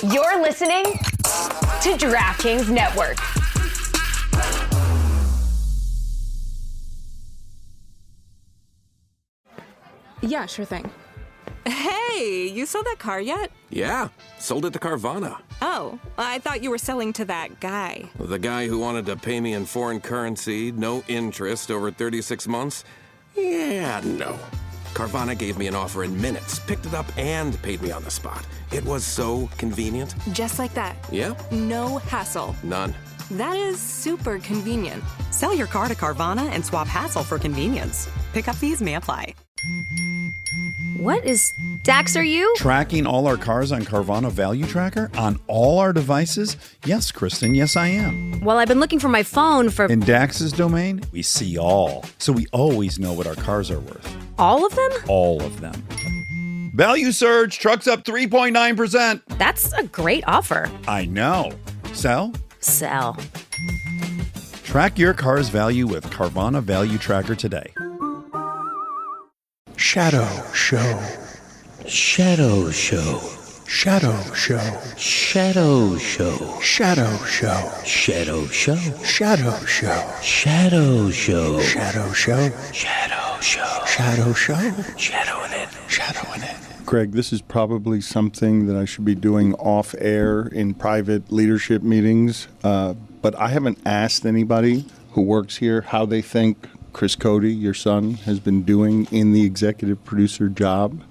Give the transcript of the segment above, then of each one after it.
You're listening to DraftKings Network. Yeah, sure thing. Hey, you sold that car yet? Yeah, sold it to Carvana. Oh, I thought you were selling to that guy. The guy who wanted to pay me in foreign currency, no interest, over 36 months? Yeah, no. Carvana gave me an offer in minutes, picked it up, and paid me on the spot. It was so convenient. Just like that. Yeah? No hassle. None. That is super convenient. Sell your car to Carvana and swap hassle for convenience. Pickup fees may apply. What is Dax, are you? Tracking all our cars on Carvana Value Tracker on all our devices? Yes, Kristen, yes I am. Well, I've been looking for my phone for... In Dax's domain, we see all. So we always know what our cars are worth. All of them? All of them. Value surge, trucks up 3.9%. That's a great offer. I know. Sell? Sell. Track your car's value with Carvana Value Tracker today. Shadow Show. Shadow Show. Shadow Show. Shadow Show. Shadow Show. Shadow Show. Shadow Show. Shadow Show. Shadow Show. Shadow Show. Shadow Show. Shadowing it. Shadowing it. Greg, this is probably something that I should be doing off air in private leadership meetings, but I haven't asked anybody who works here how they think Chris Cote, your son, has been doing in the executive producer job.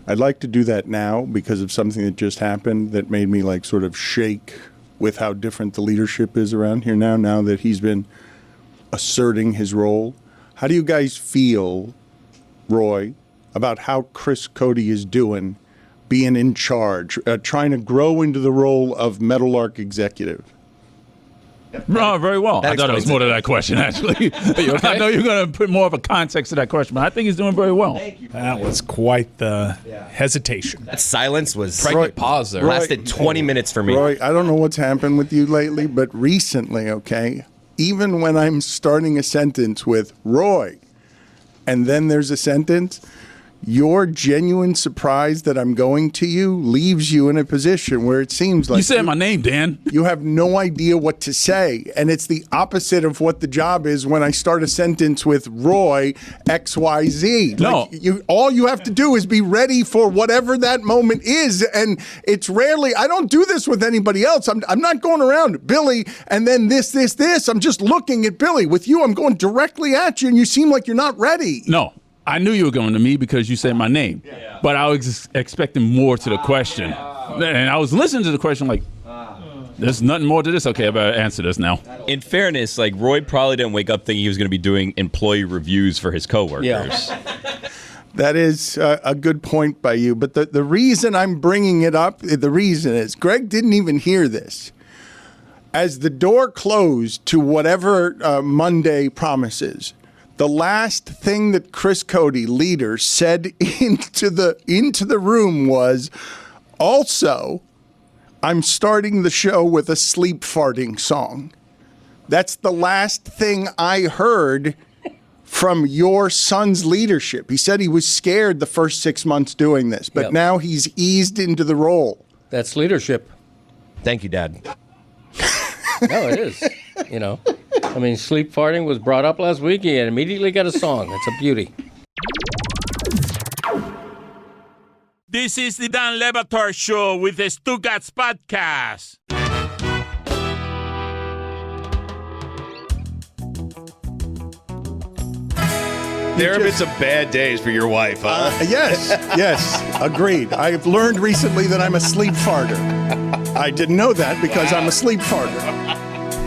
I'd like to do that now because of something that just happened that made me like sort of shake with how different the leadership is around here now that he's been asserting his role. How do you guys feel, Roy, about how Chris Cote is doing being in charge, trying to grow into the role of Meadowlark executive? No, very well. I thought it was more to that question, actually. Okay? I know you're going to put more of a context to that question, but I think he's doing very well. Thank you. That was quite the hesitation. That silence was Pregnant pause there. Lasted 20 minutes for me. Roy, I don't know what's happened with you lately, but recently, okay, even when I'm starting a sentence with Roy, and then there's a sentence, your genuine surprise that I'm going to you leaves you in a position where it seems like... You said my name, Dan. You have no idea what to say. And it's the opposite of what the job is when I start a sentence with Roy, XYZ. No. Like all you have to do is be ready for whatever that moment is. And it's rarely... I don't do this with anybody else. I'm not going around, Billy, and then this. I'm just looking at Billy. With you, I'm going directly at you, and you seem like you're not ready. No. I knew you were going to me because you said my name, but I was expecting more to the question. And I was listening to the question like, there's nothing more to this. Okay, I better answer this now. In fairness, like Roy probably didn't wake up thinking he was going to be doing employee reviews for his coworkers. Yeah. That is a good point by you. But the reason I'm bringing it up, the reason is Greg didn't even hear this. As the door closed to whatever Monday promises, the last thing that Chris Cote, leader, said into the room was, also, I'm starting the show with a sleep farting song. That's the last thing I heard from your son's leadership. He said he was scared the first 6 months doing this, but now he's eased into the role. That's leadership. Thank you, Dad. No, it is. You know, I mean, sleep farting was brought up last week and immediately got a song. It's a beauty. This is the Dan Batard Show with the Stugotz podcast. There have been some bad days for your wife, huh? Yes, agreed. I've learned recently that I'm a sleep farter. I didn't know that because I'm a sleep farter.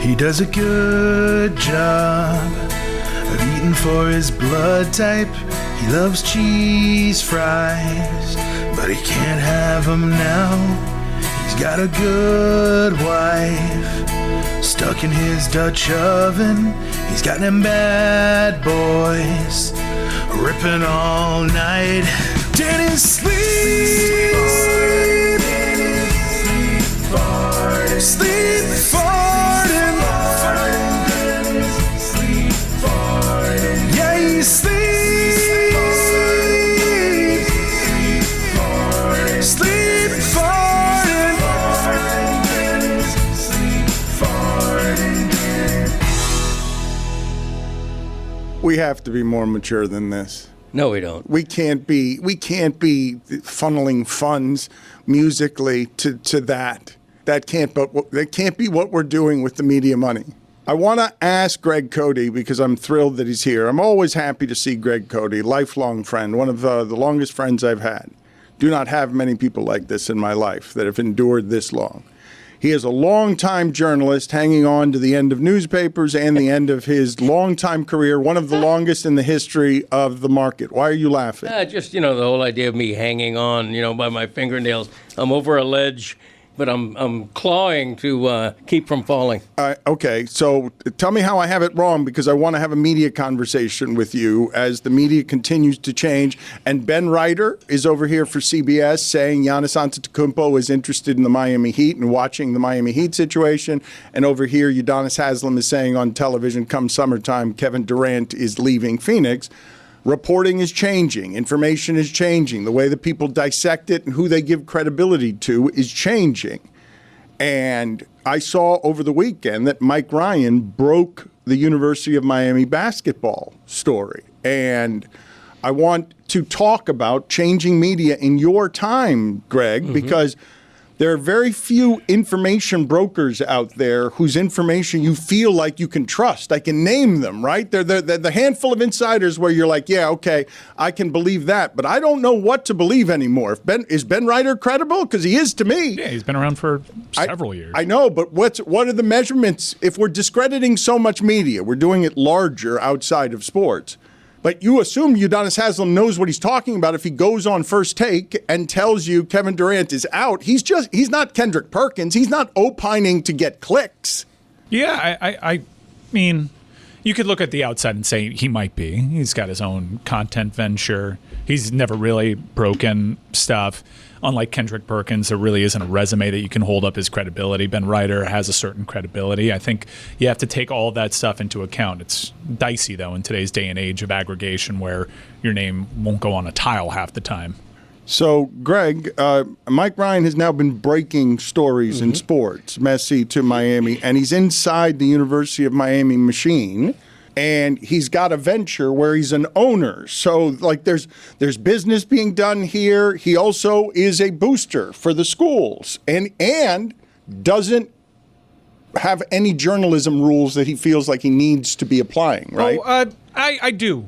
He does a good job of eating for his blood type. He loves cheese fries, but he can't have them now. He's got a good wife stuck in his Dutch oven. He's got them bad boys ripping all night. Dennis sleep farting, sleep farting, sleep farting. Yeah, he sleep farting, sleep farting. We have to be more mature than this. No, we don't. We can't be funneling funds musically to that. That can't be what we're doing with the media money. I want to ask Greg Cote, because I'm thrilled that he's here. I'm always happy to see Greg Cote, lifelong friend, one of the longest friends I've had. Do not have many people like this in my life that have endured this long. He is a longtime journalist hanging on to the end of newspapers and the end of his longtime career, one of the longest in the history of the market. Why are you laughing? Just, the whole idea of me hanging on, by my fingernails. I'm over a ledge, but I'm clawing to keep from falling. Okay, so tell me how I have it wrong, because I want to have a media conversation with you as the media continues to change. And Ben Reiter is over here for CBS saying Giannis Antetokounmpo is interested in the Miami Heat and watching the Miami Heat situation. And over here, Udonis Haslem is saying on television, come summertime, Kevin Durant is leaving Phoenix. Reporting is changing. Information is changing. The way that people dissect it and who they give credibility to is changing. And I saw over the weekend that Mike Ryan broke the University of Miami basketball story. And I want to talk about changing media in your time, Greg, because there are very few information brokers out there whose information you feel like you can trust. I can name them, right? They're the handful of insiders where you're like, yeah, okay, I can believe that. But I don't know what to believe anymore. Is Ben Reiter credible? Because he is to me. Yeah, he's been around for several years. I know, but what are the measurements? If we're discrediting so much media, we're doing it larger outside of sports. But you assume Udonis Haslem knows what he's talking about if he goes on First Take and tells you Kevin Durant is out. He's not Kendrick Perkins. He's not opining to get clicks. Yeah, I mean, you could look at the outside and say he might be. He's got his own content venture. He's never really broken stuff. Unlike Kendrick Perkins, there really isn't a resume that you can hold up his credibility. Ben Reiter has a certain credibility. I think you have to take all of that stuff into account. It's dicey, though, in today's day and age of aggregation where your name won't go on a tile half the time. So, Greg, Mike Ryan has now been breaking stories in sports, Messi to Miami, and he's inside the University of Miami machine. And he's got a venture where he's an owner. So, like, there's business being done here. He also is a booster for the schools and doesn't have any journalism rules that he feels like he needs to be applying, right? Oh, I do.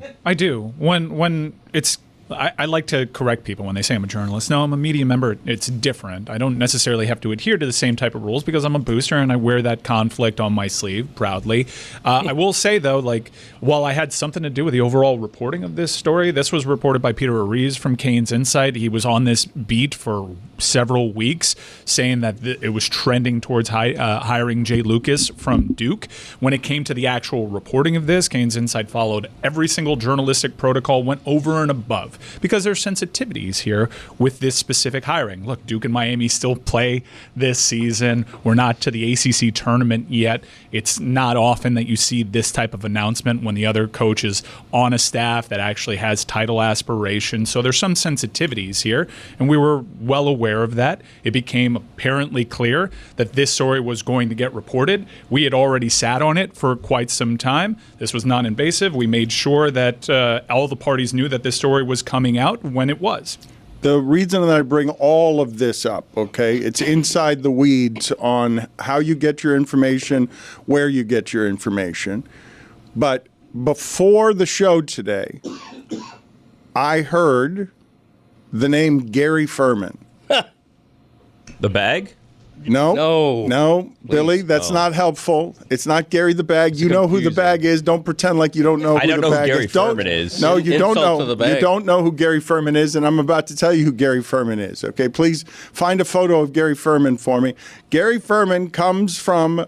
When it's I like to correct people when they say I'm a journalist. No, I'm a media member. It's different. I don't necessarily have to adhere to the same type of rules because I'm a booster and I wear that conflict on my sleeve proudly. I will say, though, like, while I had something to do with the overall reporting of this story, this was reported by Peter Ariz from CanesInsight. He was on this beat for several weeks saying that it was trending towards hiring Jay Lucas from Duke. When it came to the actual reporting of this, CanesInsight followed every single journalistic protocol, went over and above, because there's sensitivities here with this specific hiring. Look, Duke and Miami still play this season. We're not to the ACC tournament yet. It's not often that you see this type of announcement when the other coach is on a staff that actually has title aspirations. So there's some sensitivities here, and we were well aware of that. It became apparently clear that this story was going to get reported. We had already sat on it for quite some time. This was non-invasive. We made sure that all the parties knew that this story was coming out when it was. The reason that I bring all of this up, okay, it's inside the weeds on how you get your information, where you get your information. But before the show today, I heard the name Gary Ferman. The bag? No, Billy, that's not helpful. It's not Gary the Bag. You know who the bag is. Don't pretend like you don't know who the bag is. I don't know who Gary Ferman is. No, you don't know. You don't know who Gary Ferman is, and I'm about to tell you who Gary Ferman is. Okay, please find a photo of Gary Ferman for me. Gary Ferman comes from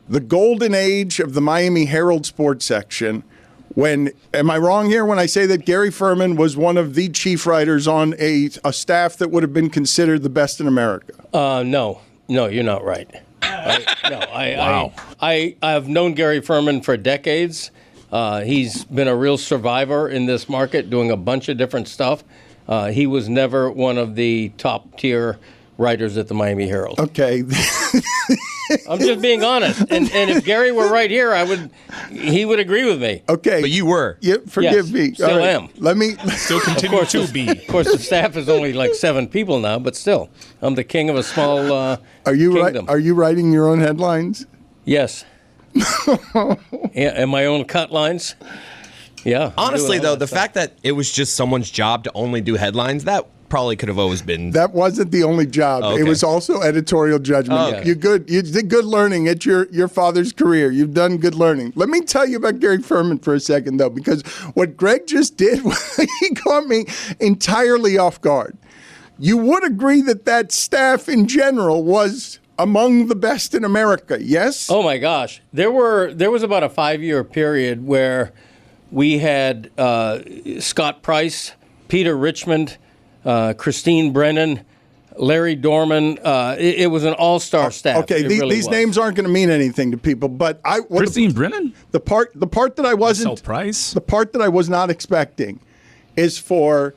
the golden age of the Miami Herald sports section. Am I wrong here when I say that Gary Ferman was one of the chief writers on a staff that would have been considered the best in America? No, you're not right. I have known Gary Ferman for decades. He's been a real survivor in this market, doing a bunch of different stuff. He was never one of the top tier writers at the Miami Herald. Okay. I'm just being honest. And if Gary were right here, he would agree with me. Okay. But you were. Yeah, forgive me. Still All right. am. Let me Still continue to be. Of course, the staff is only like 7 people now, but still, I'm the king of a small kingdom. Are you writing your own headlines? Yes. Yeah, and my own cut lines. Yeah. Honestly, though, the fact that it was just someone's job to only do headlines, that probably could have always been. That wasn't the only job. Oh, okay. It was also editorial judgment. Oh, okay. You did good learning at your father's career. You've done good learning. Let me tell you about Gary Ferman for a second, though, because what Greg just did, he caught me entirely off guard. You would agree that staff in general was among the best in America, yes? Oh my gosh, there was about a 5-year period where we had Scott Price, Peter Richmond, Christine Brennan, Larry Dorman. It was an all-star staff. Okay, these names aren't going to mean anything to people, but Christine Brennan? The part that I wasn't Marcel Price? The part that I was not expecting is for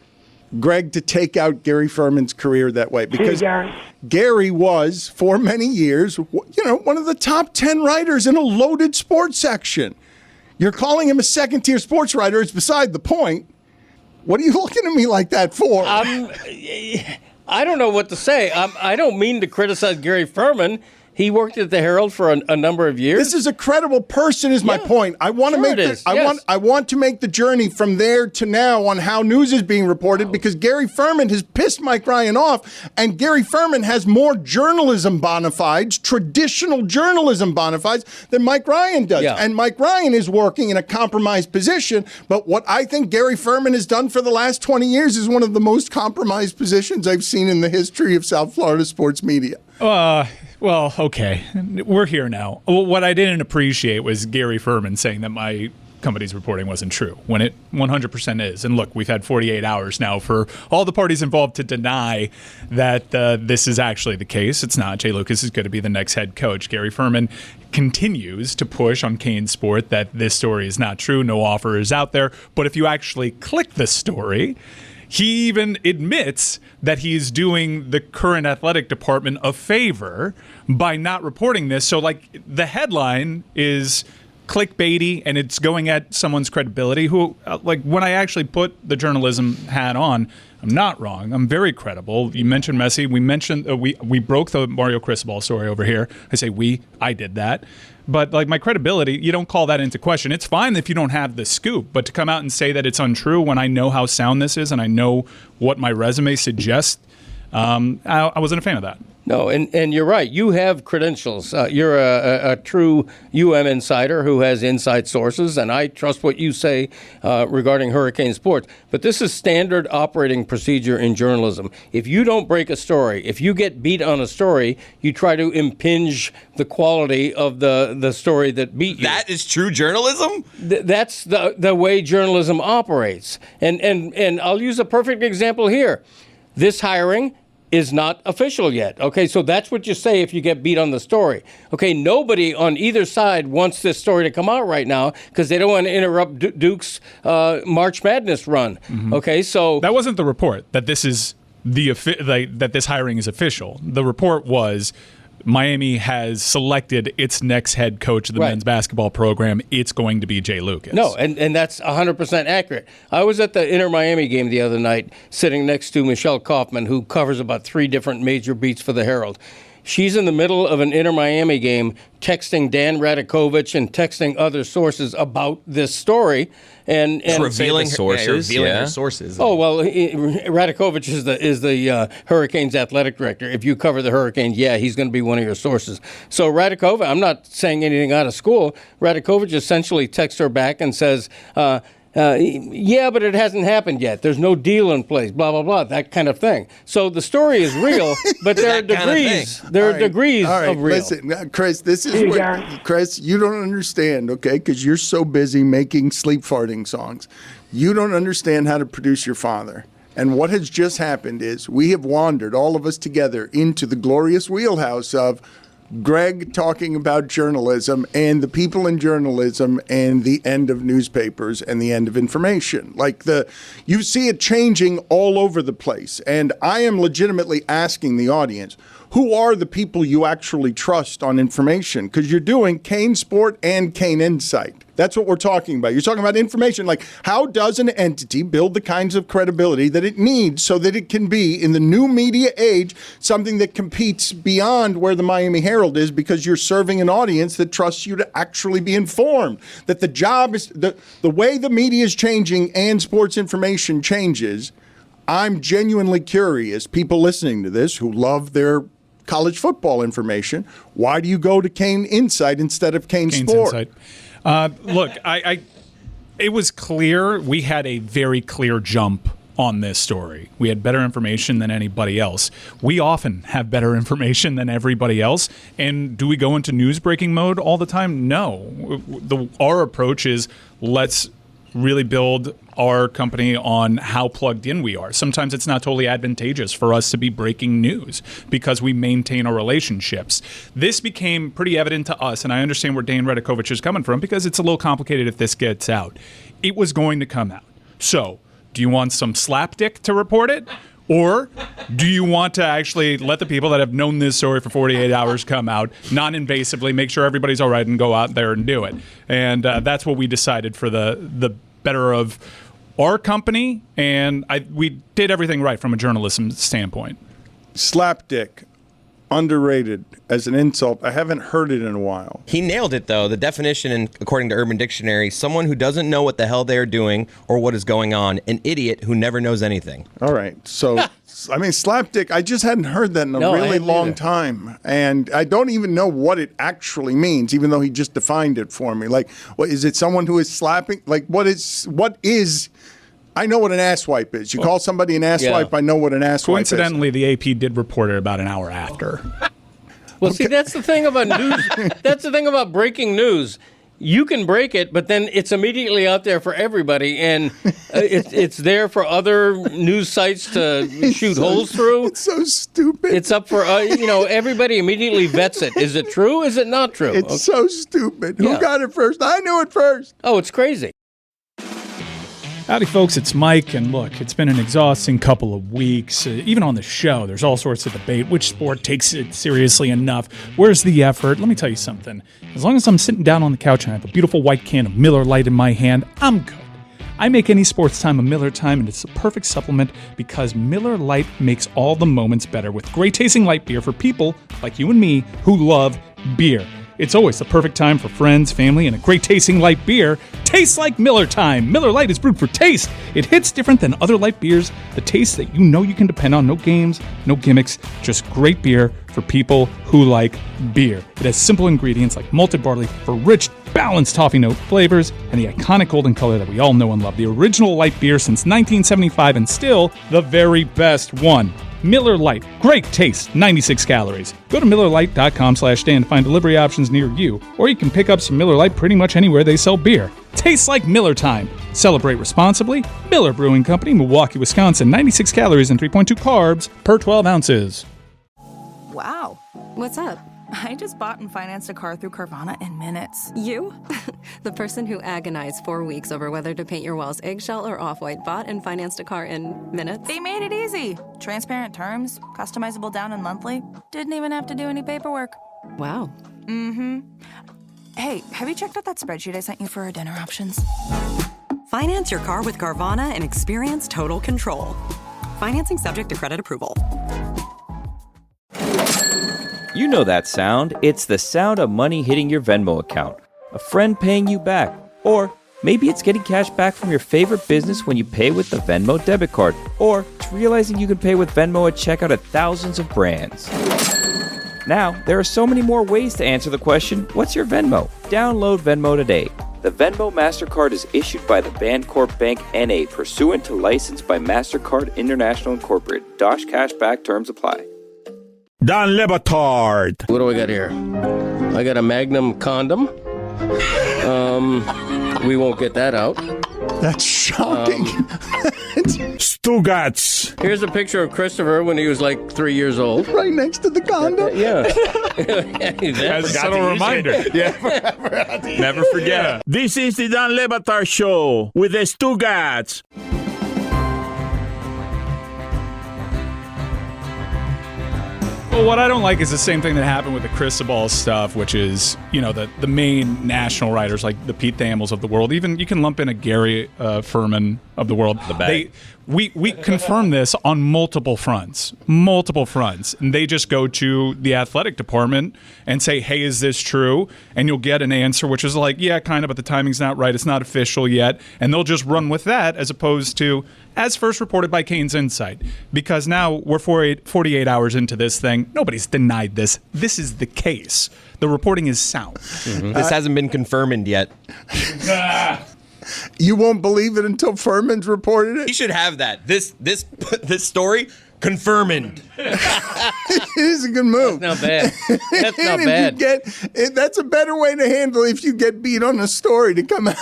Greg to take out Gary Ferman's career that way, because Gary was for many years, one of the top 10 writers in a loaded sports section. You're calling him a second-tier sports writer. It's beside the point. What are you looking at me like that for? I don't know what to say. I don't mean to criticize Gary Ferman. He worked at the Herald for a number of years. This is a credible person, is my point. I want to make I want to make the journey from there to now on how news is being reported, because Gary Ferman has pissed Mike Ryan off, and Gary Ferman has more journalism bona fides, traditional journalism bona fides, than Mike Ryan does. Yeah. And Mike Ryan is working in a compromised position, but what I think Gary Ferman has done for the last 20 years is one of the most compromised positions I've seen in the history of South Florida sports media. Well, okay. We're here now. What I didn't appreciate was Gary Ferman saying that my company's reporting wasn't true, when it 100% is. And look, we've had 48 hours now for all the parties involved to deny that this is actually the case. It's not. Jay Lucas is going to be the next head coach. Gary Ferman continues to push on Kane Sport that this story is not true. No offer is out there. But if you actually click the story, he even admits that he's doing the current athletic department a favor by not reporting this. So, the headline is clickbaity, and it's going at someone's credibility. Who, when I actually put the journalism hat on, I'm not wrong. I'm very credible. You mentioned Messi. We mentioned we broke the Mario Cristobal story over here. I say I did that. But my credibility, you don't call that into question. It's fine if you don't have the scoop, but to come out and say that it's untrue when I know how sound this is and I know what my resume suggests, I wasn't a fan of that. No, and you're right. You have credentials. You're a true UM insider who has inside sources, and I trust what you say regarding Hurricane sports. But this is standard operating procedure in journalism. If you don't break a story, if you get beat on a story, you try to impinge the quality of the story that beat you. That is true journalism? That's the way journalism operates. And I'll use a perfect example here. This hiring is not official yet. Okay, so that's what you say if you get beat on the story. Okay, nobody on either side wants this story to come out right now because they don't want to interrupt Duke's March Madness run. Mm-hmm. Okay, so that wasn't the report that this is that this hiring is official. The report was Miami has selected its next head coach of the men's basketball program. It's going to be Jay Lucas. No, and that's 100% accurate. I was at the Inter-Miami game the other night sitting next to Michelle Kaufman, who covers about 3 different major beats for the Herald. She's in the middle of an Inter-Miami game texting Dan Radakovich and texting other sources about this story. And revealing sources. Her sources. Oh, well, Radakovich is the Hurricanes athletic director. If you cover the Hurricanes, he's going to be one of your sources. So Radakovich, I'm not saying anything out of school. Radakovich essentially texts her back and says, but it hasn't happened yet. There's no deal in place, blah, blah, blah, that kind of thing. So the story is real, but there are degrees. There are degrees of real. Listen, Chris, this is Chris, you don't understand, okay, because you're so busy making sleep farting songs. You don't understand how to produce your father. And what has just happened is we have wandered, all of us together, into the glorious wheelhouse of Greg talking about journalism and the people in journalism and the end of newspapers and the end of information. You see it changing all over the place. And I am legitimately asking the audience, who are the people you actually trust on information? Because you're doing Cane Sport and CanesInsight. That's what we're talking about. You're talking about information. Like, how does an entity build the kinds of credibility that it needs so that it can be, in the new media age, something that competes beyond where the Miami Herald is, because you're serving an audience that trusts you to actually be informed. That the job is, the way the media is changing and sports information changes, I'm genuinely curious, people listening to this who love their college football information, why do you go to CanesInsight instead of Cane Sport? Look, it was clear we had a very clear jump on this story. We had better information than anybody else. We often have better information than everybody else. And do we go into news breaking mode all the time? No. Our approach is, let's really build our company on how plugged in we are. Sometimes it's not totally advantageous for us to be breaking news because we maintain our relationships. This became pretty evident to us, and I understand where Dane Radakovich is coming from, because it's a little complicated if this gets out. It was going to come out. So, do you want some slapdick to report it? Or do you want to actually let the people that have known this story for 48 hours come out, non-invasively, make sure everybody's all right, and go out there and do it? And that's what we decided for the better of our company, and we did everything right from a journalism standpoint. Slapdick, underrated as an insult. I haven't heard it in a while. He nailed it, though. The definition, according to Urban Dictionary, someone who doesn't know what the hell they are doing or what is going on. An idiot who never knows anything. All right. So, I mean, slapdick, I just hadn't heard that in a really long time. And I don't even know what it actually means, even though he just defined it for me. Like, what is it, someone who is slapping? Like, what is... I know what an asswipe is. You call somebody an asswipe, I know what an asswipe is. Coincidentally, the AP did report it about an hour after. Well, see, that's the thing about news. That's the thing about breaking news. You can break it, but then it's immediately out there for everybody, and it's there for other news sites to shoot holes through. It's so stupid. It's up for, everybody immediately vets it. Is it true? Is it not true? It's so stupid. Who got it first? I knew it first. Oh, it's crazy. Howdy, folks. It's Mike, and look, it's been an exhausting couple of weeks. Even on the show, there's all sorts of debate. Which sport takes it seriously enough? Where's the effort? Let me tell you something. As long as I'm sitting down on the couch and I have a beautiful white can of Miller Lite in my hand, I'm good. I make any sports time a Miller time, and it's the perfect supplement because Miller Lite makes all the moments better with great-tasting light beer for people like you and me who love beer. It's always the perfect time for friends, family, and a great-tasting light beer. Tastes like Miller time. Miller Lite is brewed for taste. It hits different than other light beers. The taste that you know you can depend on. No games, no gimmicks, just great beer for people who like beer. It has simple ingredients like malted barley for rich, balanced toffee note flavors and the iconic golden color that we all know and love. The original light beer since 1975 and still the very best one. Miller Lite. Great taste. 96 calories. Go to MillerLite.com/stand to find delivery options near you, or you can pick up some Miller Lite pretty much anywhere they sell beer. Tastes like Miller time. Celebrate responsibly. Miller Brewing Company, Milwaukee, Wisconsin. 96 calories and 3.2 carbs per 12 ounces. Wow. What's up? I just bought and financed a car through Carvana in minutes. You? The person who agonized 4 weeks over whether to paint your walls eggshell or off-white bought and financed a car in minutes? They made it easy. Transparent terms, customizable down and monthly. Didn't even have to do any paperwork. Wow. Mm-hmm. Hey, have you checked out that spreadsheet I sent you for our dinner options? Finance your car with Carvana and experience total control. Financing subject to credit approval. You know that sound. It's the sound of money hitting your Venmo account. A friend paying you back. Or maybe it's getting cash back from your favorite business when you pay with the Venmo debit card. Or it's realizing you can pay with Venmo at checkout at thousands of brands. Now, there are so many more ways to answer the question, what's your Venmo? Download Venmo today. The Venmo MasterCard is issued by the Bancorp Bank N.A. pursuant to license by MasterCard International Incorporated. Dosh Cashback terms apply. Don Le Batard. What do I got here? I got a Magnum condom. We won't get that out. That's shocking. Stugotz. Here's a picture of Christopher when he was like 3 years old. Right next to the condo. Yeah. As a subtle reminder. Never forget. This is the Dan Le Batard Show with the Stugotz. Well, what I don't like is the same thing that happened with the Cristobal stuff, which is, the main national writers like the Pete Thamels of the world. Even you can lump in a Gary Ferman of the world. The bag. We confirm this on multiple fronts, and they just go to the athletic department and say, "Hey, is this true?" And you'll get an answer which is like, "Yeah, kind of, but the timing's not right. It's not official yet," and they'll just run with that as opposed to, as first reported by CanesInsight, because now we're 48 hours into this thing. Nobody's denied this. This is the case. The reporting is sound. This hasn't been confirmed yet. You won't believe it until Ferman's reported it? He should have that. This story, Confermaned. It is a good move. That's not bad. That's not bad. That's a better way to handle it if you get beat on a story to come out.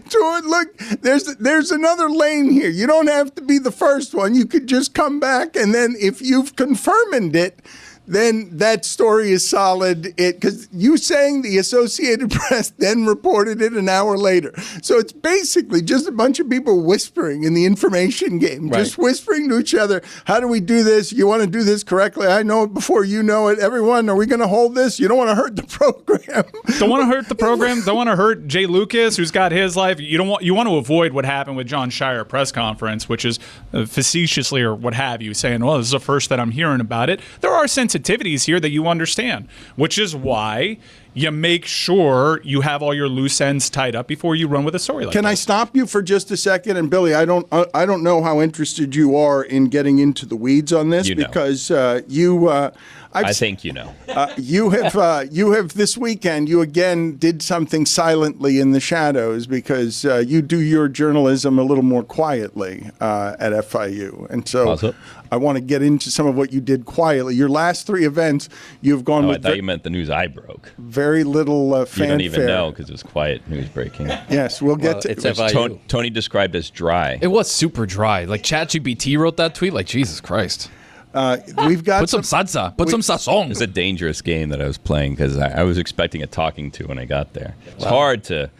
George, look, there's another lane here. You don't have to be the first one. You could just come back, and then if you've confirmed it, then that story is solid. Because you saying the Associated Press then reported it an hour later. So it's basically just a bunch of people whispering in the information game, just whispering to each other. How do we do this? You want to do this correctly? I know it before you know it. Everyone, are we going to hold this? You don't want to hurt the program. Don't want to hurt the program. Don't want to hurt Jay Lucas, who's got his life. You want to avoid what happened with John Shire press conference, which is facetiously or what have you, saying, well, this is the first that I'm hearing about it. There are sensitivities here that you understand, which is why you make sure you have all your loose ends tied up before you run with a story like Can this. I stop you for just a second? And Billy, I don't know how interested you are in getting into the weeds on this because I think you know. You have this weekend. You again did something silently in the shadows because you do your journalism a little more quietly at FIU, and so I want to get into some of what you did quietly. Your last three events, you've gone with. I thought you meant the news I broke. Very little fanfare. You don't even know because it was quiet news breaking. Yes, we'll get to it. FIU. Tony described as dry. It was super dry. Like ChatGPT wrote that tweet. Like Jesus Christ. We've got put some salsa. Put some sazon. It's a dangerous game that I was playing because I was expecting a talking to when I got there. It's hard to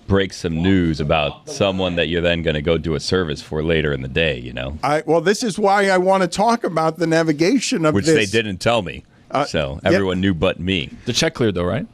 break some news about someone that you're then going to go do a service for later in the day, you know? Well, this is why I want to talk about the navigation of Which this. they didn't tell me. So everyone knew but me. The check cleared, though, right?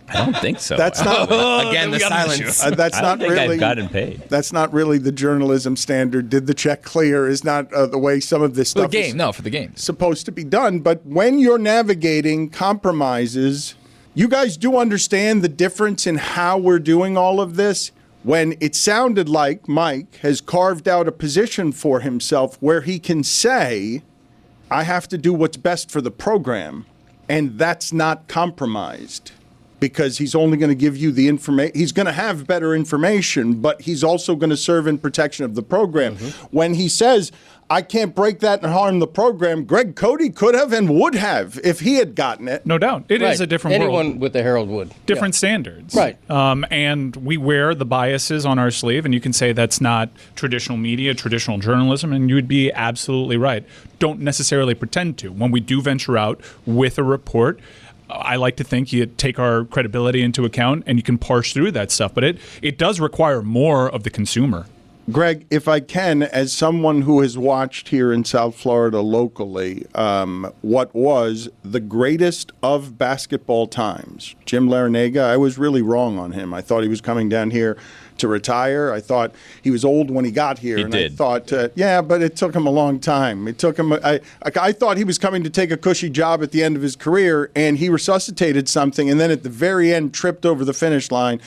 I don't think so. That's not again the silence. That's I not don't think really. I've gotten paid. That's not really the journalism standard. Did the check clear? Is not the way some of this stuff. For the game, for the game. Supposed to be done. But when you're navigating compromises, you guys do understand the difference in how we're doing all of this. When it sounded like Mike has carved out a position for himself where he can say, "I have to do what's best for the program," and that's not compromised. Because he's only going to give you the information. He's going to have better information, but he's also going to serve in protection of the program. When he says, I can't break that and harm the program, Greg Cote could have and would have if he had gotten it. No doubt. It is a different world. Anyone with the Herald would. Different standards. Right. And we wear the biases on our sleeve, and you can say that's not traditional media, traditional journalism, and you would be absolutely right. Don't necessarily pretend to. When we do venture out with a report, I like to think you take our credibility into account and you can parse through that stuff. But it does require more of the consumer. Greg, if I can, as someone who has watched here in South Florida locally, what was the greatest of basketball times, Jim Larinaga, I was really wrong on him. I thought he was coming down here to retire. I thought he was old when he got here. I thought, but it took him a long time. It took him. I thought he was coming to take a cushy job at the end of his career, and he resuscitated something, and then at the very end tripped over the finish line.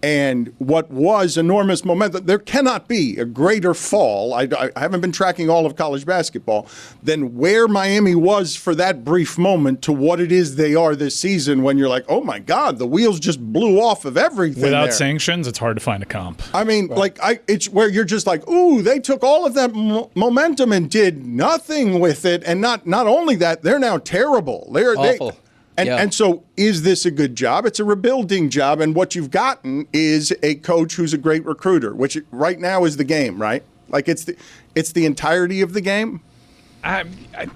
And what was enormous momentum, there cannot be a greater fall, I haven't been tracking all of college basketball, than where Miami was for that brief moment to what it is they are this season when you're like, oh my God, the wheels just blew off of everything. Without there. Sanctions, it's hard to find a comp. I mean, it's where you're just like, ooh, they took all of that momentum and did nothing with it. And not only that, they're now terrible. They're awful. And so is this a good job? It's a rebuilding job. And what you've gotten is a coach who's a great recruiter, which right now is the game, right? Like it's the entirety of the game.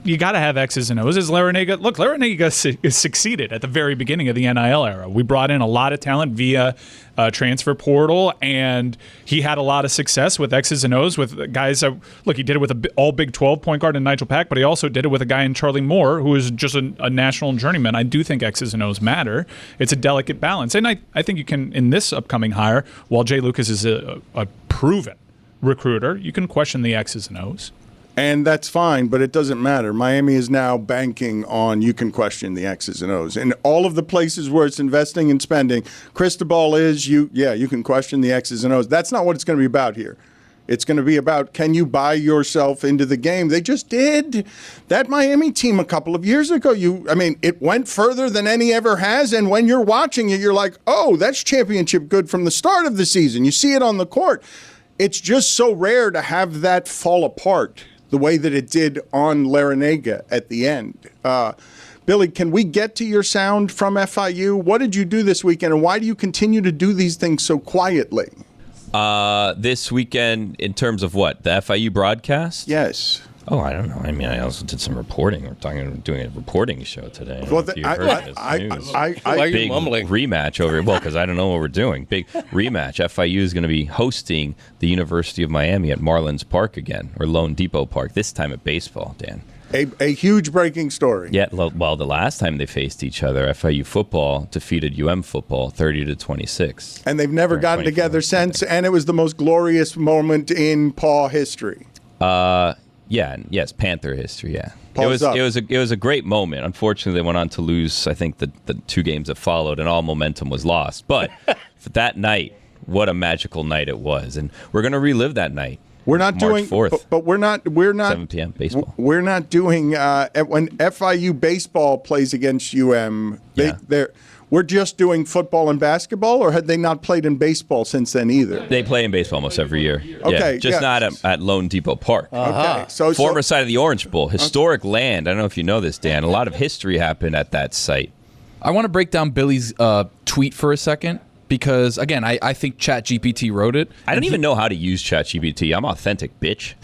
You got to have X's and O's. Larrañaga succeeded at the very beginning of the NIL era. We brought in a lot of talent via transfer portal, and he had a lot of success with X's and O's with guys. He did it with an all Big 12 point guard in Nigel Pack, but he also did it with a guy in Charlie Moore, who is just a national journeyman. I do think X's and O's matter. It's a delicate balance. And I think you can, in this upcoming hire, while Jay Lucas is a proven recruiter, you can question the X's and O's. And that's fine, but it doesn't matter. Miami is now banking on you can question the X's and O's. And all of the places where it's investing and spending, Cristobal is, you can question the X's and O's. That's not what it's going to be about here. It's going to be about, can you buy yourself into the game? They just did. That Miami team a couple of years ago, it went further than any ever has. And when you're watching it, you're like, oh, that's championship good from the start of the season. You see it on the court. It's just so rare to have that fall apart the way that it did on Larrañaga at the end. Billy, can we get to your sound from FIU? What did you do this weekend, and why do you continue to do these things so quietly? This weekend, in terms of what? The FIU broadcast? Yes. Oh, I don't know. I mean, I also did some reporting. We're doing a reporting show today. Big rematch over. Well, because I don't know what we're doing. Big rematch. FIU is going to be hosting the University of Miami at Marlins Park again, or Lone Depot Park. This time at baseball, Dan. A huge breaking story. Yeah. Well, the last time they faced each other, FIU football defeated UM football 30-26. And they've never gotten together since. And it was the most glorious moment in Paw history. Yes, Panther history. Yeah, it was a great moment. Unfortunately, they went on to lose. I think the 2 games that followed, and all momentum was lost. But for that night, what a magical night it was, and we're going to relive that night. We're not March doing, 4th, but we're not 7 p.m. baseball. We're not doing when FIU baseball plays against UM. We're just doing football and basketball, or had they not played in baseball since then either? They play in baseball almost every year. Okay, just not at Lone Depot Park. Okay, former site of the Orange Bowl, historic land. I don't know if you know this, Dan. A lot of history happened at that site. I want to break down Billy's tweet for a second. Because, again, I think ChatGPT wrote it. I don't even know how to use ChatGPT. I'm authentic, bitch.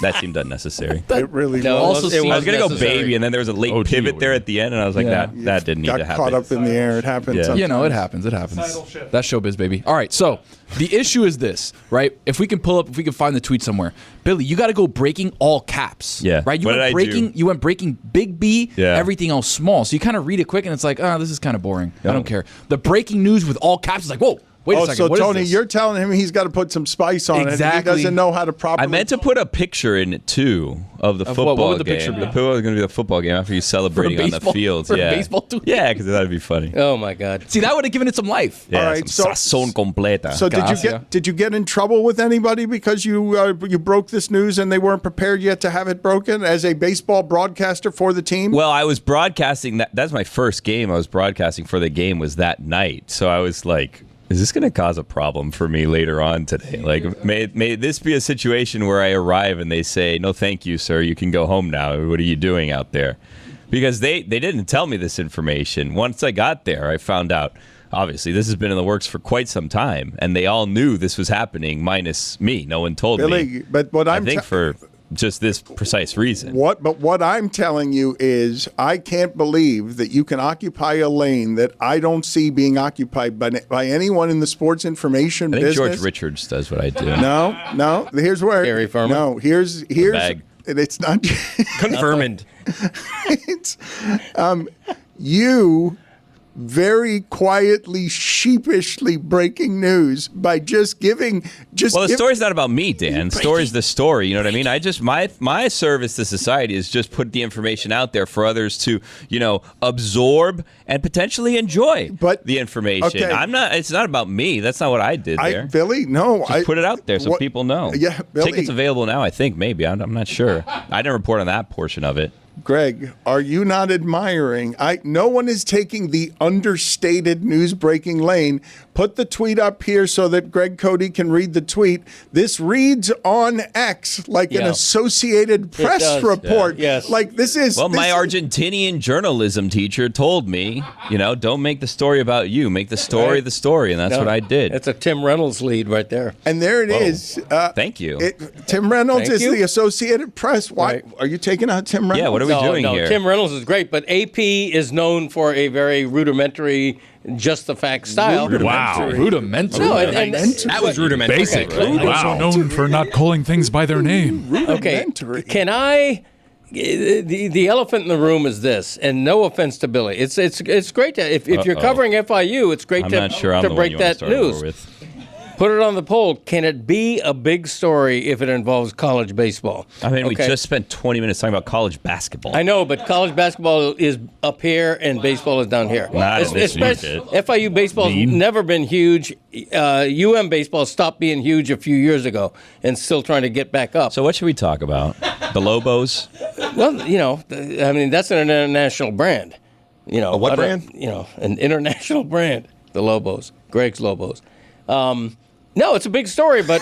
That seemed unnecessary. It really was. I was going to go baby, and then there was a late pivot there at the end, and I was like, that didn't need to happen. Got caught up in the air. It happens sometimes. It happens. That's showbiz, baby. All right, so the issue is this, right? If we can find the tweet somewhere. Billy, you got to go breaking all caps. Yeah. Right? You went breaking big B, everything else small. So you kind of read it quick, and it's like, this is kind of boring. I don't care. The breaking news with all caps is like, whoa. Wait a second. So what Tony, is this? you're telling him he's got to put some spice on it. He doesn't know how to properly. I meant to put a picture in it too of the football what would the game. Picture be? The picture was going to be the football game after you celebrating on the fields. For a baseball tweet? Yeah, because that'd be funny. Oh my God! See, that would have given it some life. Yeah, all right, some sazón completa. So did you get in trouble with anybody because you broke this news and they weren't prepared yet to have it broken as a baseball broadcaster for the team? Well, I was broadcasting that's my first game. I was broadcasting for the game was that night, so I was like, is this going to cause a problem for me later on today? Like, may this be a situation where I arrive and they say, no, thank you, sir. You can go home now. What are you doing out there? Because they didn't tell me this information. Once I got there, I found out, obviously, this has been in the works for quite some time. And they all knew this was happening, minus me. No one told me. But what I think for just this precise reason. But what I'm telling you is I can't believe that you can occupy a lane that I don't see being occupied by anyone in the sports information business. George Richards does what I do. No. Here's where Gary Ferman. No, here's it's not Confermaned. It's you very quietly, sheepishly breaking news by just giving. The story's not about me, Dan. Story's the story. You know what I mean? I just my service to society is just put the information out there for others to absorb and potentially enjoy. The information. Okay. It's not about me. That's not what I did there. Billy, no. Just put it out there people know. Yeah, Billy. Tickets available now. I think maybe I'm not sure. I didn't report on that portion of it. Greg, are you not admiring? No one is taking the understated news breaking lane. Put the tweet up here so that Greg Cote can read the tweet. This reads on X like an Associated Press report. Yes. Like this is. Well, my Argentinian journalism teacher told me, don't make the story about you. Make the story the story, and that's what I did. It's a Tim Reynolds lead right there. And there it is. Thank you. Tim Reynolds is the Associated Press. Why are you taking out Tim Reynolds? Yeah, what are we doing here? Tim Reynolds is great, but AP is known for a very rudimentary, just the facts style. Wow, rudimentary. No, and that was rudimentary. Basic. Also known for not calling things by their name. Okay, can I? The elephant in the room is this, and no offense to Billy, it's great to if you're covering FIU, it's great to break that news. Put it on the poll. Can it be a big story if it involves college baseball? I mean, we just spent 20 minutes talking about college basketball. I know, but college basketball is up here and baseball is down here. Not in this unit. FIU baseball's never been huge. baseball stopped being huge a few years ago and still trying to get back up. So what should we talk about? The Lobos? Well, I mean, that's an international brand. A what brand? An international brand. The Lobos. Greg's Lobos. No, it's a big story, but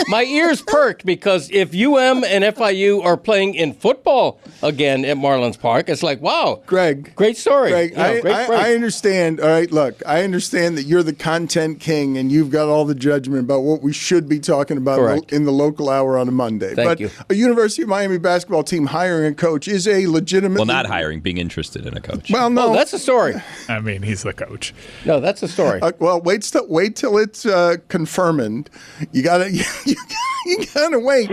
my ears perked because if and FIU are playing in football again at Marlins Park, it's like, wow, Greg, great story. Greg, I understand. All right, look, I understand that you're the content king and you've got all the judgment about what we should be talking about in the local hour on a Monday. Thank you. A University of Miami basketball team hiring a coach is a legitimate. Well, not hiring, being interested in a coach. Well, no, that's a story. I mean, he's the coach. No, that's a story. Well, wait till it's Confermaned. You gotta wait.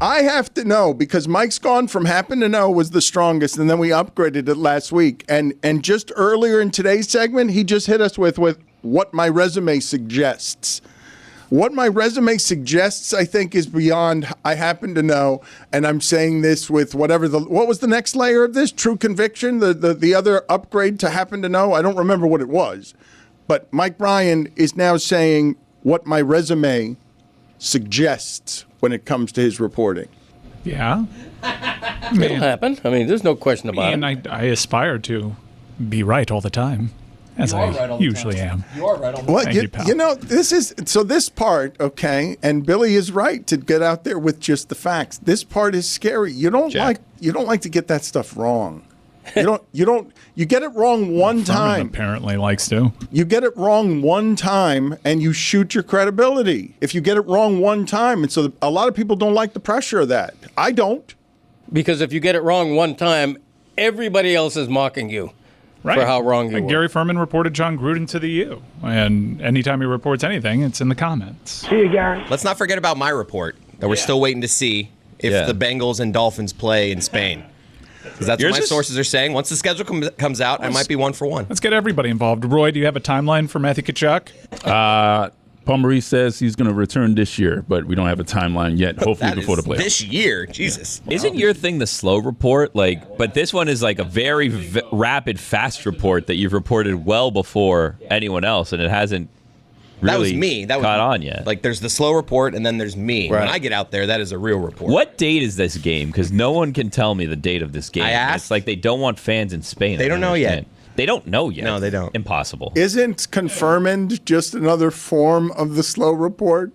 I have to know because Mike's Gone From Happen to Know was the strongest, and then we upgraded it last week. And just earlier in today's segment, he just hit us with what my resume suggests. What my resume suggests, I think, is beyond I happen to know, and I'm saying this with what was the next layer of this? True conviction, the other upgrade to happen to know? I don't remember what it was. But Mike Bryan is now saying what my resume suggests when it comes to his reporting. Yeah. It'll happen. I mean, there's no question about it. And I aspire to be right all the time, as I usually am. You are right all the time. Thank you, pal. This part, okay, and Billy is right to get out there with just the facts. This part is scary. You don't like to get that stuff wrong. You get it wrong one time. Apparently likes to. You get it wrong one time and you shoot your credibility. If you get it wrong one time, and so a lot of people don't like the pressure of that. I don't. Because if you get it wrong one time, everybody else is mocking you for how wrong you were. Gary Ferman reported John Gruden to the U. And anytime he reports anything, it's in the comments. See you, Gary. Let's not forget about my report that we're still waiting to see if the Bengals and Dolphins play in Spain. Because that's what my sources are saying. Once the schedule comes out, I might be 1 for 1. Let's get everybody involved. Roy, do you have a timeline for Matthew Tkachuk? Paul Maurice says he's going to return this year, but we don't have a timeline yet. Hopefully before the playoffs. This year? Jesus. Wow. Isn't your thing the slow report? But this one is like a very rapid, fast report that you've reported well before anyone else, and it hasn't really that was me. Caught on yet. Like, there's the slow report, and then there's me. Right. When I get out there, that is a real report. What date is this game? Because no one can tell me the date of this game. I asked. It's like they don't want fans in Spain. They don't know yet. They don't know yet. No, they don't. Impossible. Isn't Confermaned just another form of the slow report?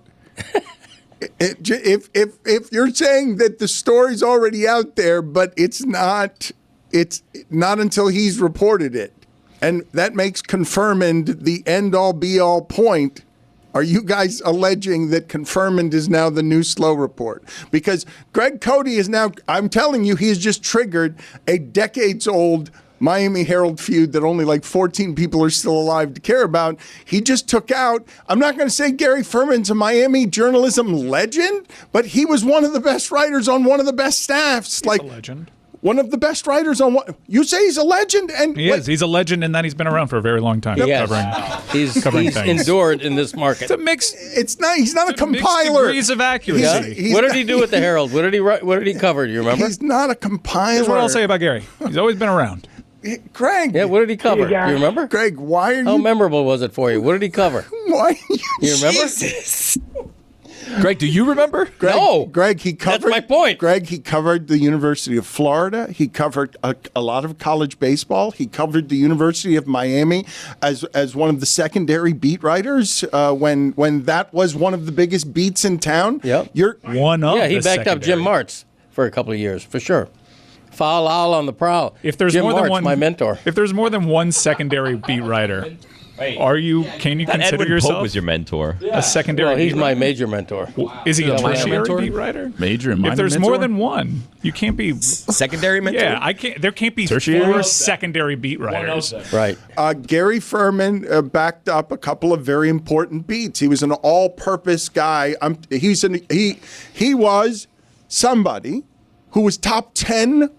If you're saying that the story's already out there, but it's not until he's reported it. And that makes Confermaned the end-all, be-all point. Are you guys alleging that Confermaned is now the new slow report? Because Greg Cote is now, I'm telling you, he has just triggered a decades-old Miami Herald feud that only like 14 people are still alive to care about. He just took out, I'm not going to say Gary Ferman's a Miami journalism legend, but he was one of the best writers on one of the best staffs. He's a legend. One of the best writers on what you say he's a legend, and he is. He's a legend, and then he's been around for a very long time. He's things. endured in this market. It's a mix. It's not. He's not a compiler. Degrees of accuracy. What did he do with the Herald? What did he write? What did he cover? Do you remember? He's not a compiler. Here's what I'll say about Gary. He's always been around. Greg. Yeah. What did he cover? Do you remember? Greg, why are you? How memorable was it for you? What did he cover? Why? You remember? Jesus. Greg, do you remember? Greg, he covered. That's my point. Greg, he covered the University of Florida. He covered a lot of college baseball. He covered the University of Miami as one of the secondary beat writers when that was one of the biggest beats in town. Yep. You're one of. Yeah, he the backed up Jim secondary. Martz for a couple of years, for sure. Foul owl on the prowl. If there's Jim more Martz, than one, my mentor. If there's more than one secondary beat writer, can you consider Edwin yourself Pope was your mentor. a secondary? Well, he's beat my writer? major mentor. Is he a Yeah, my tertiary mentor? beat writer? Major and minor If there's mentor? more than one, you can't be secondary mentor. Yeah, I can't. There can't be Tertiary? 4 secondary beat writers. Right. Gary Ferman backed up a couple of very important beats. He was an all-purpose guy. He was somebody who was top 10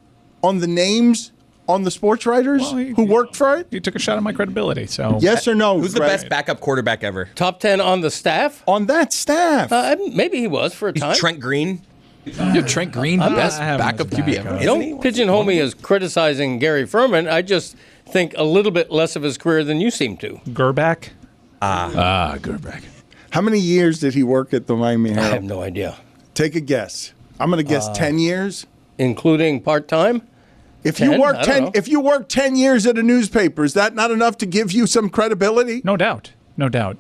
on the names on the sports writers who worked for it. You took a shot at my credibility. So yes or no? Who's the Greg? best backup quarterback ever? Top 10 on the staff? On that staff. Maybe he was for a time. Trent Green. Trent Green, best backup QB ever. Don't pigeonhole me as criticizing Gary Ferman. I just think a little bit less of his career than you seem to. Gerback? Gerback. How many years did he work at the Miami Herald? I have no idea. Take a guess. I'm going to guess 10 years. Including part-time? If 10? you work I don't know. if you work 10 years at a newspaper, is that not enough to give you some credibility? No doubt. No doubt.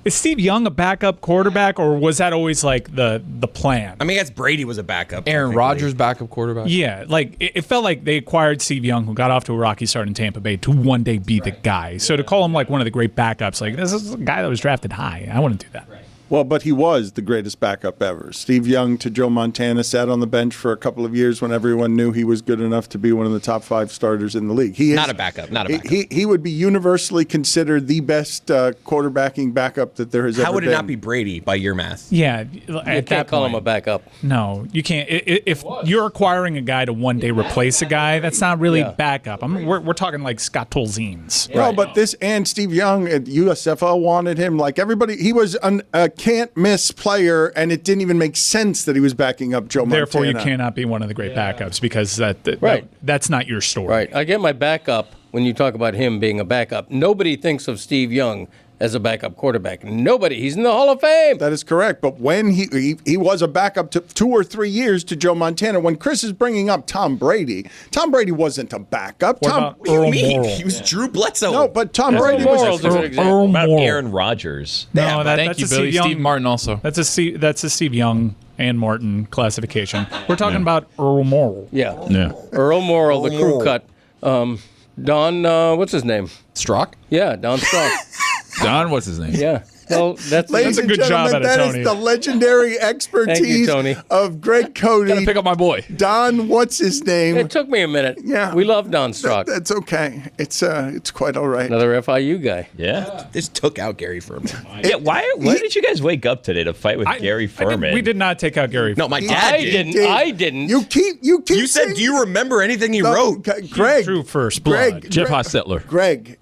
Is Steve Young a backup quarterback, or was that always like the plan? I mean, I guess Brady was a backup. Aaron Rodgers, backup quarterback. Yeah, like it felt like they acquired Steve Young, who got off to a rocky start in Tampa Bay, to one day be the guy. So to call him like one of the great backups, like this is a guy that was drafted high. I wouldn't do that. Well, but he was the greatest backup ever. Steve Young to Joe Montana sat on the bench for a couple of years when everyone knew he was good enough to be one of the top 5 starters in the league. He is Not a backup. He would be universally considered the best quarterbacking backup that there has ever been. How would it not be Brady by your math? Yeah, You can't call him a backup. No, you can't. If you're acquiring a guy to one day replace a guy, that's not really backup. We're talking like Scott Tolzien's. No, but this and Steve Young at USFL wanted him. Like everybody, he was a can't-miss player, and it didn't even make sense that he was backing up Joe Montana. Therefore, you cannot be one of the great backups because that's not your story. Right. I get my backup when you talk about him being a backup. Nobody thinks of Steve Young as a backup quarterback. Nobody. He's in the Hall of Fame. That is correct. But when he was a backup to 2 or 3 years to Joe Montana, when Chris is bringing up Tom Brady wasn't a backup. What do you mean? He was Drew Bledsoe. No, but Tom Brady was about Aaron Rodgers. No, Thank you, that's a Billy. Steve Young. Steve Martin also. That's a Steve Young and Martin classification. We're talking about Earl Morrall. Yeah. Earl Morrall, the crew cut. Don, what's his name? Strock? Yeah, Don Strock. Don, what's his name? Yeah. Well, that's Ladies a and good job gentlemen, at it, that Tony. is the legendary expertise Tony. of Greg Cote. Gotta pick up my boy. Don, what's his name? It took me a minute. Yeah. We love Don Strock. That's okay. It's quite all right. Another FIU guy. Yeah. This took out Gary Ferman. Yeah. Why did you guys wake up today to fight with Gary Ferman? We did not take out Gary. No, my dad did. I didn't. You keep. You said, do you remember anything he wrote? Greg. True first blood. Jeff Hostetler. Greg.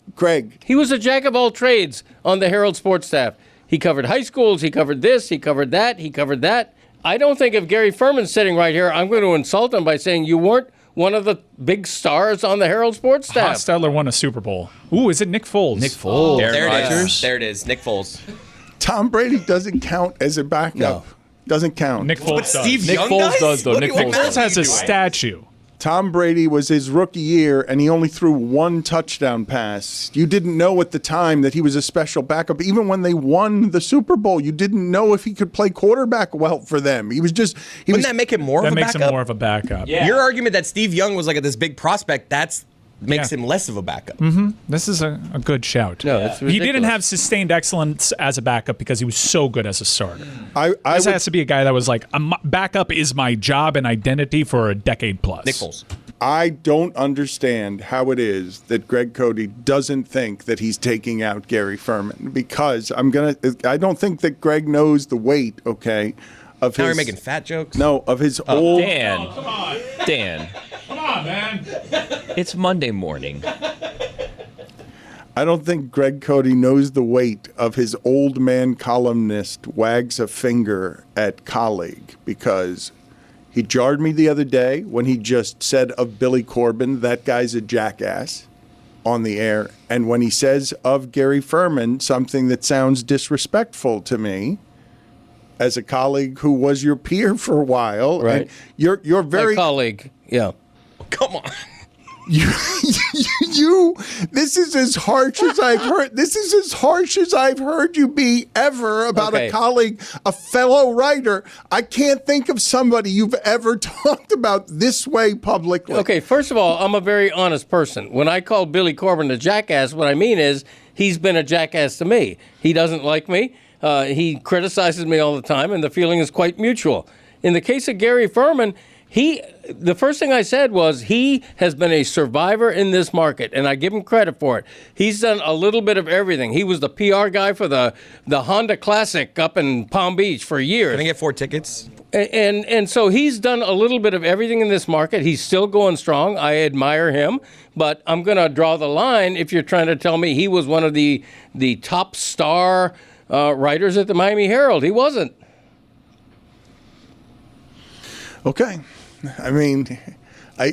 He was a jack of all trades on the Herald sports staff. He covered high schools. He covered this. He covered that. He covered that. I don't think if Gary Ferman's sitting right here, I'm going to insult him by saying you weren't one of the big stars on the Herald sports staff. Hostetler won a Super Bowl. Ooh, is it Nick Foles? Nick Foles. There it Rodgers. is. There it is. Nick Foles. Tom Brady doesn't count as a backup. No. Doesn't count. Nick Foles does. Steve Nick Young Foles guys? does, though. What Nick do you- Foles what Foles has a you doing? statue. Tom Brady was his rookie year, and he only threw 1 touchdown pass. You didn't know at the time that he was a special backup. Even when they won the Super Bowl, you didn't know if he could play quarterback well for them. He was just. Wouldn't that make him more of That a makes backup? him more of a backup. Your argument that Steve Young was like this big prospect, makes Yeah. him less of a backup. This is a good shout. No, it's he didn't ridiculous. have sustained excellence as a backup because he was so good as a starter. I This would- has to be a guy that was like, backup is my job and identity for a decade plus. Nick Foles. I don't understand how it is that Greg Cote doesn't think that he's taking out Gary Ferman, because I don't think that Greg knows the weight, okay, of Now his. you're making fat jokes? No, of his old. Dan. Dan. Come on, man. It's Monday morning. I don't think Greg Cote knows the weight of his old man columnist wags a finger at colleague, because he jarred me the other day when he just said of Billy Corbin, that guy's a jackass, on the air. And when he says of Gary Ferman something that sounds disrespectful to me, as a colleague who was your peer for a while. Right. And you're very my colleague. Yeah. Come on. This is as harsh as I've heard. This is as harsh as I've heard you be ever about a colleague, a fellow writer. I can't think of somebody you've ever talked about this way publicly. Okay, first of all, I'm a very honest person. When I call Billy Corbin a jackass, what I mean is he's been a jackass to me. He doesn't like me. He criticizes me all the time, and the feeling is quite mutual. In the case of Gary Ferman, the first thing I said was he has been a survivor in this market, and I give him credit for it. He's done a little bit of everything. He was the PR guy for the Honda Classic up in Palm Beach for years. Can I get 4 tickets? And so he's done a little bit of everything in this market. He's still going strong. I admire him, but I'm going to draw the line if you're trying to tell me he was one of the top star writers at the Miami Herald. He wasn't. Okay. I mean,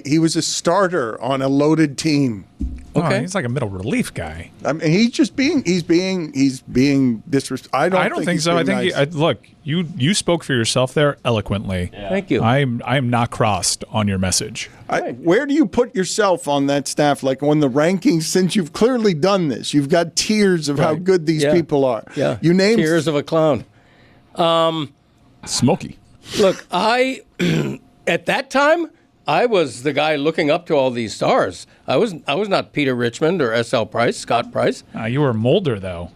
he was a starter on a loaded team. Okay, he's like a middle relief guy. I mean, he's being disrespectful. I don't think so. I nice. think look, you spoke for yourself there eloquently. Yeah. Thank you. I am not crossed on your message. Where do you put yourself on that staff? Like on the rankings, since you've clearly done this, you've got tiers of how good these people are. Yeah, you named tiers of a clown. Smokey. Look, at that time, I was the guy looking up to all these stars. I was not Peter Richmond or S.L. Price, Scott Price. You were Mulder, though.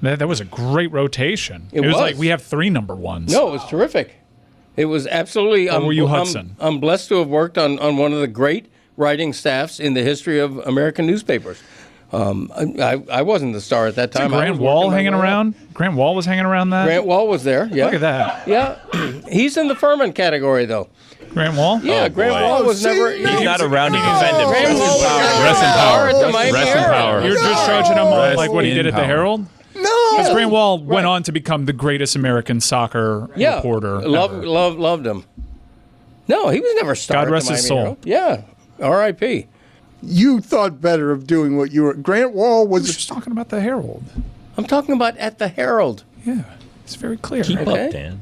That was a great rotation. It was like we have 3 number ones. No, it was terrific. It was absolutely. Or were you Hudson? I'm blessed to have worked on one of the great writing staffs in the history of American newspapers. I wasn't the star at that time. Grant Wall hanging around? Grant Wall was hanging around that? Grant Wall was there, yeah. Look at that. Yeah. He's in the Ferman category, though. Grant Wall? Yeah, Grant Wall was never... He's not around to defend him. Grant Wall was Rest in power. at the Miami Rest in Herald. power. You're just charging him on like what he did at the Herald? No. Because Grant Wall went on to become the greatest American soccer reporter ever. Loved him. No, he was never starred God rest at the his Miami soul. Herald. Yeah, R.I.P. You thought better of doing what you were. Grant Wall was just talking about the Herald. I'm talking about at the Herald. Yeah, it's very clear. Keep up, Dan.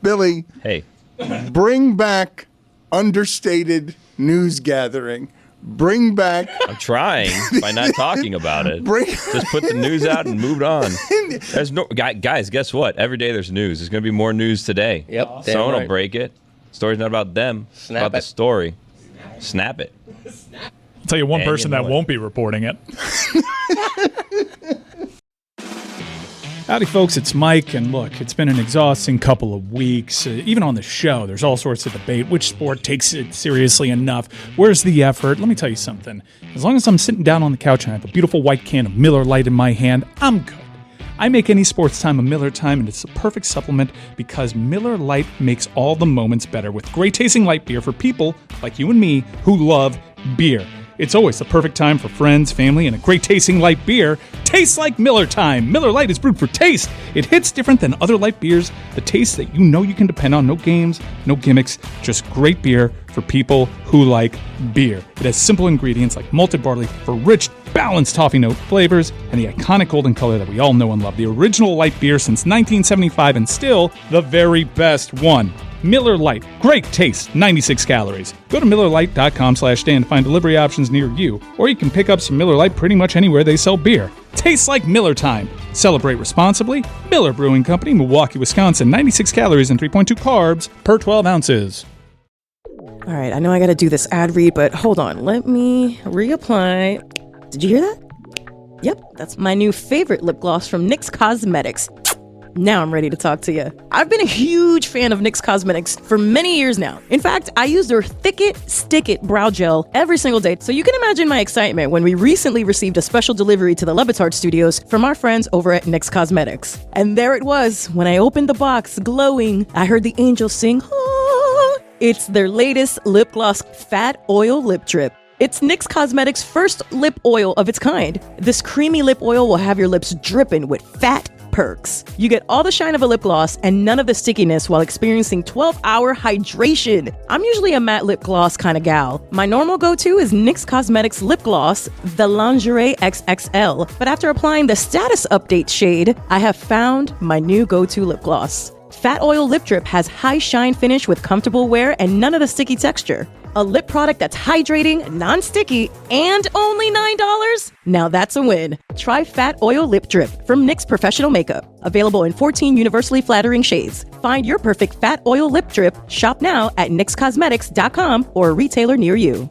Billy. Hey. Bring back understated news gathering. Bring back. I'm trying by not talking about it. Just put the news out and move on. There's no guys. Guess what? Every day there's news. There's going to be more news today. Yep. Someone right. will break it. Story's not about them. It's Snap about the it. story. Snap it. I'll tell you one person that won't be reporting it. Howdy, folks. It's Mike. And look, it's been an exhausting couple of weeks. Even on the show, there's all sorts of debate. Which sport takes it seriously enough? Where's the effort? Let me tell you something. As long as I'm sitting down on the couch and I have a beautiful white can of Miller Lite in my hand, I'm good. I make any sports time a Miller time, and it's the perfect supplement because Miller Lite makes all the moments better with great-tasting light beer for people like you and me who love beer. It's always the perfect time for friends, family, and a great-tasting light beer. Tastes like Miller time. Miller Lite is brewed for taste. It hits different than other light beers. The taste that you know you can depend on. No games, no gimmicks, just great beer for people who like beer. It has simple ingredients like malted barley for rich, balanced toffee note flavors and the iconic golden color that we all know and love. The original light beer since 1975 and still the very best one. Miller Lite. Great taste. 96 calories. Go to MillerLite.com/Dan to find delivery options near you, or you can pick up some Miller Lite pretty much anywhere they sell beer. Tastes like Miller time. Celebrate responsibly. Miller Brewing Company, Milwaukee, Wisconsin. 96 calories and 3.2 carbs per 12 ounces. All right, I know I got to do this ad read, but hold on. Let me reapply. Did you hear that? Yep, that's my new favorite lip gloss from NYX Cosmetics. Now I'm ready to talk to you. I've been a huge fan of NYX Cosmetics for many years now. In fact, I use their Thick It, Stick It brow gel every single day. So you can imagine my excitement when we recently received a special delivery to the Batard studios from our friends over at NYX Cosmetics. And there it was. When I opened the box, glowing, I heard the angels sing, "Ah." It's their latest lip gloss fat oil lip drip. It's NYX Cosmetics' first lip oil of its kind. This creamy lip oil will have your lips dripping with fat, perks. You get all the shine of a lip gloss and none of the stickiness while experiencing 12-hour hydration. I'm usually a matte lip gloss kind of gal. My normal go-to is NYX Cosmetics Lip Gloss, the Lingerie XXL. But after applying the status update shade, I have found my new go-to lip gloss. Fat Oil Lip Drip has high shine finish with comfortable wear and none of the sticky texture. A lip product that's hydrating, non-sticky, and only $9? Now that's a win. Try Fat Oil Lip Drip from NYX Professional Makeup. Available in 14 universally flattering shades. Find your perfect Fat Oil Lip Drip. Shop now at NYXCosmetics.com or a retailer near you.